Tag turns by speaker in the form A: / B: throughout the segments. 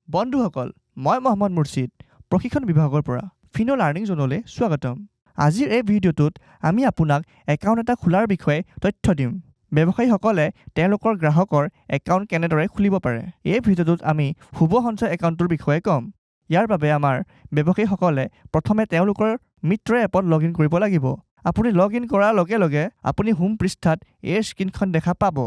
A: বন্ধুসকল, মই মহম্মদ মুৰ্ছিদ প্ৰশিক্ষণ বিভাগৰ পৰা ফিনো লাৰ্ণিং জোনলৈ স্বাগতম। আজিৰ এই ভিডিঅ'টোত আমি আপোনাক একাউণ্ট এটা খোলাৰ বিষয়ে তথ্য দিম। ব্যৱসায়ীসকলে তেওঁলোকৰ গ্ৰাহকৰ একাউণ্ট কেনেদৰে খুলিব পাৰে। এই ভিডিঅ'টোত আমি শুভ সঞ্চয় একাউণ্টৰ বিষয়ে ক'ম। ইয়াৰ বাবে আমাৰ ব্যৱসায়ীসকলে প্ৰথমে তেওঁলোকৰ মিত্ৰ এপত লগইন কৰিব লাগিব। আপুনি লগইন কৰাৰ লগে লগে আপুনি হোম পৃষ্ঠাত এই স্ক্ৰীনখন দেখা পাব।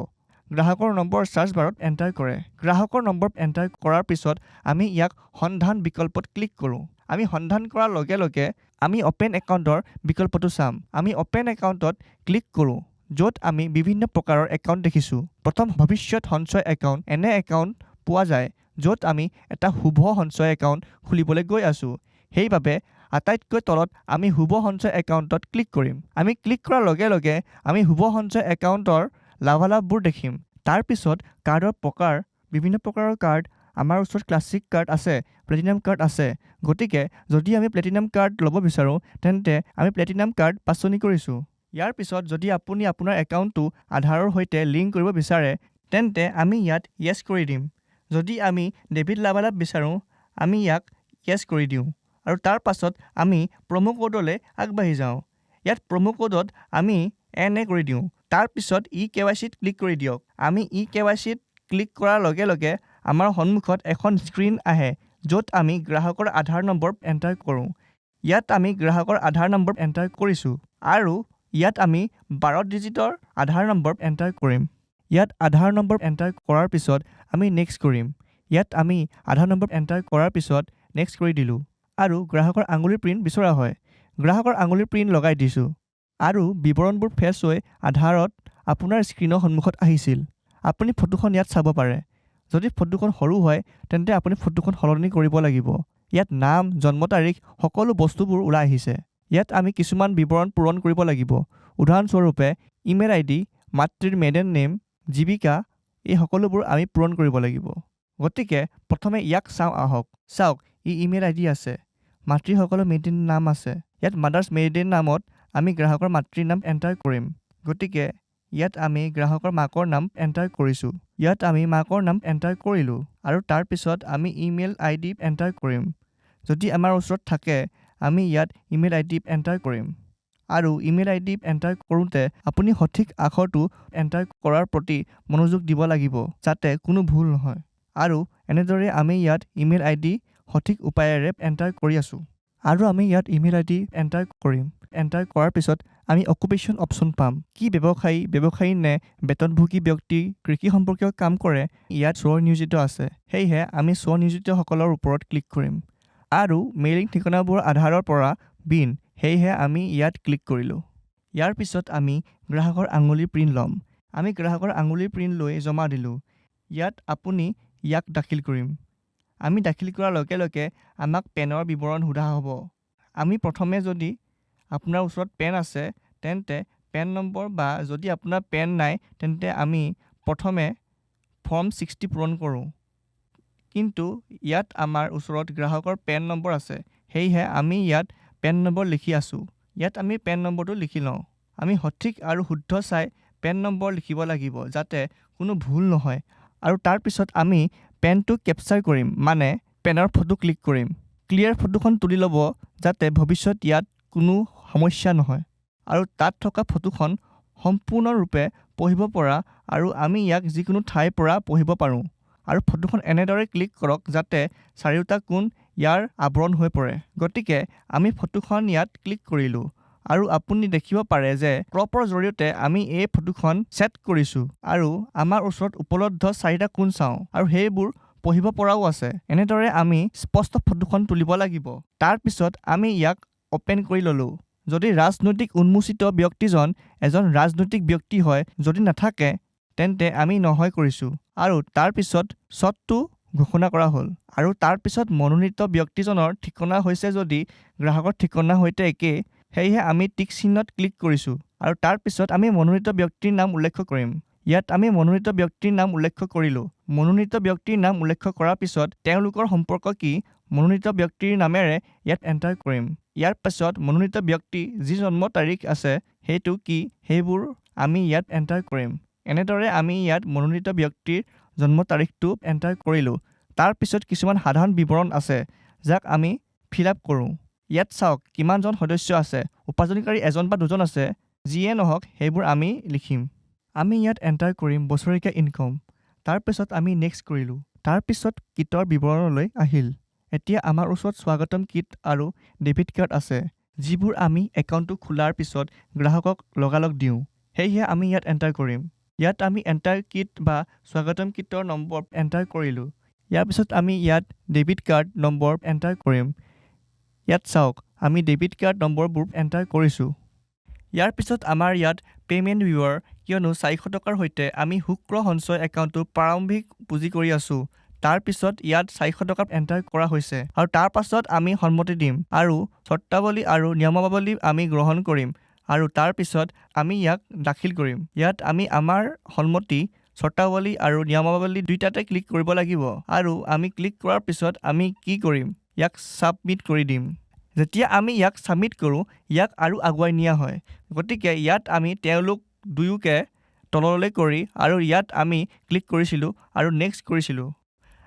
A: গ্ৰাহকৰ নম্বৰ সাৰ্চ বাৰত এণ্টাৰ কৰে। গ্ৰাহকৰ নম্বৰ এণ্টাৰ কৰাৰ পিছত আমি ইয়াক সন্ধান বিকল্পত ক্লিক কৰোঁ। আমি সন্ধান কৰাৰ লগে লগে আমি অপেন একাউণ্টৰ বিকল্পটো চাম। আমি অপেন একাউণ্টত ক্লিক কৰোঁ, য'ত আমি বিভিন্ন প্ৰকাৰৰ একাউণ্ট দেখিছোঁ। প্ৰথম ভৱিষ্যত সঞ্চয় একাউণ্ট এনে একাউণ্ট পোৱা যায় য'ত আমি এটা শুভ সঞ্চয় একাউণ্ট খুলিবলৈ গৈ আছোঁ। সেইবাবে আটাইতকৈ তলত আমি শুভ সঞ্চয় একাউণ্টত ক্লিক কৰিম। আমি ক্লিক কৰাৰ লগে লগে আমি শুভ সঞ্চয় একাউণ্টৰ লাভালাভবোৰ দেখিম। তাৰ পিছত কাৰ্ডৰ প্ৰকাৰ, বিভিন্ন প্ৰকাৰৰ কাৰ্ড, আমাৰ ওচৰত ক্লাছিক কাৰ্ড আছে, প্লেটিনাম কাৰ্ড আছে। গতিকে যদি আমি প্লেটিনাম কাৰ্ড ল'ব বিচাৰোঁ তেন্তে আমি প্লেটিনাম কাৰ্ড বাছনি কৰিছোঁ। ইয়াৰ পিছত যদি আপুনি আপোনাৰ একাউণ্টটো আধাৰৰ সৈতে লিংক কৰিব বিচাৰে তেন্তে আমি ইয়াত য়েছ কৰি দিম। যদি আমি ডেবিট লাভালাভ বিচাৰোঁ আমি ইয়াক য়েছ কৰি দিওঁ আৰু তাৰ পাছত আমি প্ৰম' কোডলৈ আগবাঢ়ি যাওঁ। ইয়াত প্ৰম' কোডত আমি NA কৰি দিওঁ। তাৰ পিছত eKYCত ক্লিক কৰি দিয়ক। আমি eKYCত ক্লিক কৰাৰ লগে লগে আমাৰ সন্মুখত এখন স্ক্ৰীন আহে য'ত আমি গ্ৰাহকৰ আধাৰ নম্বৰ এণ্টাৰ কৰোঁ। ইয়াত আমি গ্ৰাহকৰ আধাৰ নম্বৰ এণ্টাৰ কৰিছোঁ আৰু ইয়াত আমি 12 ডিজিটৰ আধাৰ নম্বৰ এণ্টাৰ কৰিম। ইয়াত আধাৰ নম্বৰ এণ্টাৰ কৰাৰ পিছত আমি নেক্সট কৰিম। ইয়াত আমি আধাৰ নম্বৰ এণ্টাৰ কৰাৰ পিছত নেক্সট কৰি দিলোঁ আৰু গ্ৰাহকৰ আঙুলিৰ প্ৰিণ্ট বিচৰা হয়। গ্ৰাহকৰ আঙুলিৰ প্ৰিণ্ট লগাই দিছোঁ আৰু বিৱৰণবোৰ ফেচ হৈ আধাৰত আপোনাৰ স্ক্ৰীনৰ সন্মুখত আহিছিল। আপুনি ফটোখন ইয়াত চাব পাৰে। যদি ফটোখন সৰু হয় তেন্তে আপুনি ফটোখন সলনি কৰিব লাগিব। ইয়াত নাম, জন্ম তাৰিখ সকলো বস্তুবোৰ ওলাই আহিছে। ইয়াত আমি কিছুমান বিৱৰণ পূৰণ কৰিব লাগিব। উদাহৰণস্বৰূপে ইমেইল ID, মাতৃৰ মেইডেন নেম, জীৱিকা, এই সকলোবোৰ আমি পূৰণ কৰিব লাগিব। গতিকে প্ৰথমে ইয়াক চাওঁ আহক। চাওক, ইমেইল ID আছে, মাতৃসকলৰ মেইডেন নাম আছে। ইয়াত মাদাৰ্ছ মেইডেন নামত আমি গ্ৰাহকৰ মাতৃৰ নাম এণ্টাৰ কৰিম। গতিকে ইয়াত আমি গ্ৰাহকৰ মাকৰ নাম এণ্টাৰ কৰিছোঁ। ইয়াত আমি মাকৰ নাম এণ্টাৰ কৰিলোঁ আৰু তাৰ পিছত আমি ইমেইল ID এণ্টাৰ কৰিম। যদি আমাৰ ওচৰত থাকে আমি ইয়াত ইমেইল ID এণ্টাৰ কৰিম আৰু ইমেইল ID এণ্টাৰ কৰোঁতে আপুনি সঠিক আখৰটো এণ্টাৰ কৰাৰ প্ৰতি মনোযোগ দিব লাগিব যাতে কোনো ভুল নহয়। আৰু এনেদৰে আমি ইয়াত ইমেইল ID সঠিক উপায়েৰে এণ্টাৰ কৰি আছোঁ আৰু আমি ইয়াত ইমেইল ID এণ্টাৰ কৰিম। এণ্টাৰ কৰাৰ পিছত আমি অকুপেশ্যন অপশ্যন পাম। কি ব্যৱসায়ী নে বেতনভোগী ব্যক্তি, কৃষি সম্পৰ্কীয় কাম কৰে, ইয়াত স্ব-নিয়োজিত আছে। সেয়েহে আমি স্ব-নিয়োজিতসকলৰ ওপৰত ক্লিক কৰিম আৰু মেইলিং ঠিকনাবোৰ আধাৰৰ পৰা বিন, সেয়েহে আমি ইয়াত ক্লিক কৰিলোঁ। ইয়াৰ পিছত আমি গ্ৰাহকৰ আঙুলিৰ প্ৰিণ্ট ল'ম। আমি গ্ৰাহকৰ আঙুলিৰ প্ৰিণ্ট লৈ জমা দিলোঁ। ইয়াত আপুনি ইয়াক দাখিল কৰিম। আমি দাখিল কৰাৰ লগে লগে আমাক পেনৰ বিৱৰণ সোধা হ'ব। আমি প্ৰথমে যদি আপোনাৰ ওচৰত পেন আছে তেন্তে পেন নম্বৰ, বা যদি আপোনাৰ পেন নাই তেন্তে আমি প্ৰথমে ফৰ্ম 60 পূৰণ কৰোঁ। কিন্তু ইয়াত আমাৰ ওচৰত গ্ৰাহকৰ পেন নম্বৰ আছে, সেয়েহে আমি ইয়াত পেন নম্বৰ লিখি আছোঁ। ইয়াত আমি পেন নম্বৰটো লিখি লওঁ। আমি সঠিক আৰু শুদ্ধ চাই পেন নম্বৰ লিখিব লাগিব যাতে কোনো ভুল নহয়। আৰু তাৰ পিছত আমি পেনটো কেপচাৰ কৰিম, মানে পেনৰ ফটো ক্লিক কৰিম। ক্লিয়াৰ ফটোখন তুলি ল'ব যাতে ভৱিষ্যত ইয়াত কোনো সমস্যা নহয় আৰু তাত থকা ফটোখন সম্পূৰ্ণৰূপে পঢ়িব পৰা আৰু আমি ইয়াক যিকোনো ঠাইৰ পৰা পঢ়িব পাৰোঁ। আৰু ফটোখন এনেদৰে ক্লিক কৰক যাতে চাৰিওটা কোণ ইয়াৰ আৱৰণ হৈ পৰে। গতিকে আমি ফটোখন ইয়াত ক্লিক কৰিলোঁ আৰু আপুনি দেখিব পাৰে যে ক্ৰপৰ জৰিয়তে আমি এই ফটোখন ছেট কৰিছোঁ আৰু আমাৰ ওচৰত উপলব্ধ 4টা কোণ চাওঁ আৰু সেইবোৰ পঢ়িব পৰাও আছে। এনেদৰে আমি স্পষ্ট ফটোখন তুলিব লাগিব। তাৰ পিছত আমি ইয়াক অপেন কৰি ল'লোঁ। যদি ৰাজনৈতিক উন্মোচিত ব্যক্তিজন এজন ৰাজনৈতিক ব্যক্তি হয়, যদি নাথাকে তেন্তে আমি নহয় কৰিছোঁ আৰু তাৰ পিছত শ্বটটো ঘোষণা কৰা হ'ল। আৰু তাৰ পিছত মনোনীত ব্যক্তিজনৰ ঠিকনা হৈছে যদি গ্ৰাহকৰ ঠিকনাৰ সৈতে একেই, সেয়েহে আমি টিক চিহ্নত ক্লিক কৰিছোঁ আৰু তাৰ পিছত আমি মনোনীত ব্যক্তিৰ নাম উল্লেখ কৰিম। ইয়াত আমি মনোনীত ব্যক্তিৰ নাম উল্লেখ কৰিলোঁ। মনোনীত ব্যক্তিৰ নাম উল্লেখ কৰাৰ পিছত তেওঁলোকৰ সম্পৰ্ক কি, মনোনীত ব্যক্তিৰ নামেৰে ইয়াত এণ্টাৰ কৰিম। ইয়াৰ পাছত মনোনীত ব্যক্তি যি জন্ম তাৰিখ আছে সেইটো কি, সেইবোৰ আমি ইয়াত এণ্টাৰ কৰিম। এনেদৰে আমি ইয়াত মনোনীত ব্যক্তিৰ জন্ম তাৰিখটো এণ্টাৰ কৰিলোঁ। তাৰ পিছত কিছুমান সাধাৰণ বিৱৰণ আছে যাক আমি ফিল আপ কৰোঁ। ইয়াত চাওক কিমানজন সদস্য আছে, উপাৰ্জনকাৰী এজন বা দুজন আছে, যিয়ে নহওক সেইবোৰ আমি লিখিম। আমি ইয়াত এণ্টাৰ কৰিম বছৰেকীয়া ইনকম। তাৰপিছত আমি নেক্সট কৰিলোঁ। তাৰপিছত কিটৰ বিৱৰণলৈ আহিল। এতিয়া আমাৰ ওচৰত স্বাগতম কিট আৰু ডেবিট কাৰ্ড আছে, যিবোৰ আমি একাউণ্টটো খোলাৰ পিছত গ্ৰাহকক লগালগ দিওঁ। সেয়েহে আমি ইয়াত এণ্টাৰ কৰিম। ইয়াত আমি এণ্টাৰ কিট বা স্বাগতম কিটৰ নম্বৰ এণ্টাৰ কৰিলোঁ। ইয়াৰ পিছত আমি ইয়াত ডেবিট কাৰ্ড নম্বৰ এণ্টাৰ কৰিম। ইয়াত চাওক আমি ডেবিট কাৰ্ড নম্বৰবোৰ এণ্টাৰ কৰিছোঁ। ইয়াৰ পিছত আমাৰ ইয়াত পে'মেণ্ট ভিউৱাৰ, কিয়নো 400 টকাৰ সৈতে আমি শুক্ৰ সঞ্চয় একাউণ্টটো প্ৰাৰম্ভিক পুঁজি কৰি আছোঁ। তাৰপিছত ইয়াত 400 টকা এণ্টাৰ কৰা হৈছে আৰু তাৰ পাছত আমি সন্মতি দিম আৰু চৰ্তাৱলী আৰু নিয়মাৱলী আমি গ্ৰহণ কৰিম আৰু তাৰ পিছত আমি ইয়াক দাখিল কৰিম। ইয়াত আমি আমাৰ সন্মতি, চৰ্তাৱলী আৰু নিয়মাৱলী দুইটাতে ক্লিক কৰিব লাগিব আৰু আমি ক্লিক কৰাৰ পিছত আমি কি কৰিম, ইয়াক ছাবমিট কৰি দিম। যেতিয়া আমি ইয়াক ছাবমিট কৰোঁ, ইয়াক আৰু আগুৱাই নিয়া হয়। গতিকে ইয়াত আমি তেওঁলোক দুয়োকে তললৈ কৰি আৰু ইয়াত আমি ক্লিক কৰিছিলোঁ আৰু নেক্সট কৰিছিলোঁ।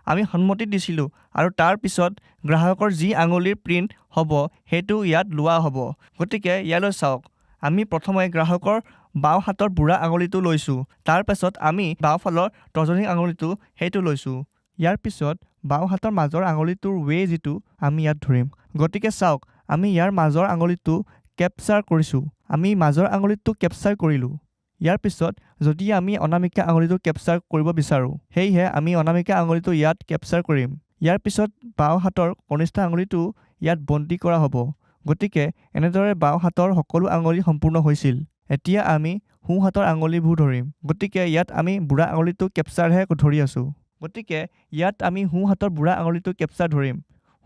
A: আমি সন্মতি দিছিলোঁ আৰু তাৰ পিছত গ্ৰাহকৰ যি আঙুলিৰ প্ৰিণ্ট হ'ব সেইটো ইয়াত লোৱা হ'ব। গতিকে ইয়ালৈ চাওক, আমি প্ৰথমে গ্ৰাহকৰ বাওঁ হাতৰ বুঢ়া আঙুলিটো লৈছোঁ। তাৰপাছত আমি বাওঁফালৰ তৰ্জনী আঙুলিটো সেইটো লৈছোঁ। ইয়াৰ পিছত বাওঁ হাতৰ মাজৰ আঙুলিটোৰ ৱে যিটো আমি ইয়াত ধৰিম। গতিকে চাওক আমি ইয়াৰ মাজৰ আঙুলিটো কেপচাৰ কৰিছোঁ। আমি মাজৰ আঙুলিটো কেপচাৰ কৰিলোঁ। ইয়াৰ পিছত যদি আমি অনামিকা আঙুলিটো কেপচাৰ কৰিব বিচাৰোঁ, সেয়েহে আমি অনামিকা আঙুলিটো ইয়াত কেপচাৰ কৰিম। ইয়াৰ পিছত বাওঁ হাতৰ কনিষ্ঠ আঙুলিটো ইয়াত বন্দী কৰা হ'ব। গতিকে এনেদৰে বাওঁ হাতৰ সকলো আঙুলি সম্পূৰ্ণ হৈছিল। এতিয়া আমি সোঁ হাতৰ আঙুলিবোৰ ধৰিম। গতিকে ইয়াত আমি বুঢ়া আঙুলিটো কেপচাৰহে ধৰি আছোঁ। গতিকে ইয়াত আমি সোঁ হাতৰ বুঢ়া আঙুলিটো কেপচাৰ ধৰিম।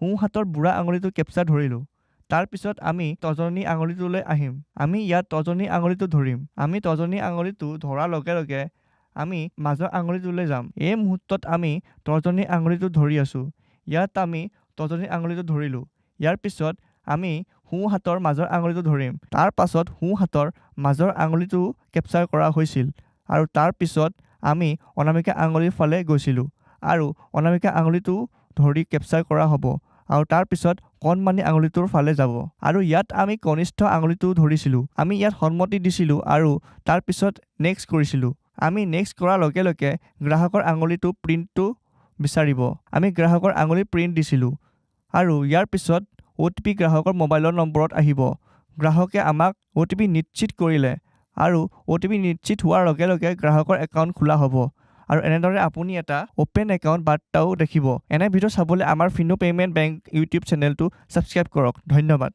A: সোঁ হাতৰ বুঢ়া আঙুলিটো কেপচাৰ ধৰিলোঁ। তাৰপিছত আমি তৰ্জনী আঙুলিটোলৈ আহিম। আমি ইয়াত তৰ্জনী আঙুলিটো ধৰিম। আমি তৰ্জনী আঙুলিটো ধৰাৰ লগে লগে আমি মাজৰ আঙুলিটোলৈ যাম। এই মুহূৰ্তত আমি তৰ্জনী আঙুলিটো ধৰি আছোঁ। ইয়াত আমি তৰ্জনী আঙুলিটো ধৰিলোঁ। ইয়াৰ পিছত আমি সোঁ হাতৰ মাজৰ আঙুলিটো ধৰিম। তাৰ পাছত সোঁ হাতৰ মাজৰ আঙুলিটো কেপচাৰ কৰা হৈছিল আৰু তাৰ পিছত আমি অনামিকা আঙুলিৰ ফালে গৈছিলোঁ আৰু অনামিকা আঙুলিটো ধৰি কেপচাৰ কৰা হ'ব আৰু তাৰ পিছত কণমানি আঙুলিটোৰ ফালে যাব আৰু ইয়াত আমি কনিষ্ঠ আঙুলিটো ধৰিছিলোঁ। আমি ইয়াত সন্মতি দিছিলোঁ আৰু তাৰ পিছত নেক্সট কৰিছিলোঁ। আমি নেক্সট কৰাৰ লগে লগে গ্ৰাহকৰ আঙুলিটো প্ৰিণ্টটো বিচাৰিব। আমি গ্ৰাহকৰ আঙুলি প্ৰিণ্ট দিছিলোঁ আৰু ইয়াৰ পিছত OTP গ্ৰাহকৰ মোবাইলৰ নম্বৰত আহিব। গ্ৰাহকে আমাক OTP নিশ্চিত কৰিলে আৰু OTP নিশ্চিত হোৱাৰ লগে লগে গ্ৰাহকৰ একাউণ্ট খোলা হ'ব আৰু এনেদৰে আপুনি এটা অ'পেন একাউণ্ট বাৰ্তাও দেখিব। এনে ভিডিঅ' চাবলৈ আমাৰ ফিনো পে'মেণ্ট বেংক ইউটিউব চেনেলটো ছাবস্ক্ৰাইব কৰক। ধন্যবাদ।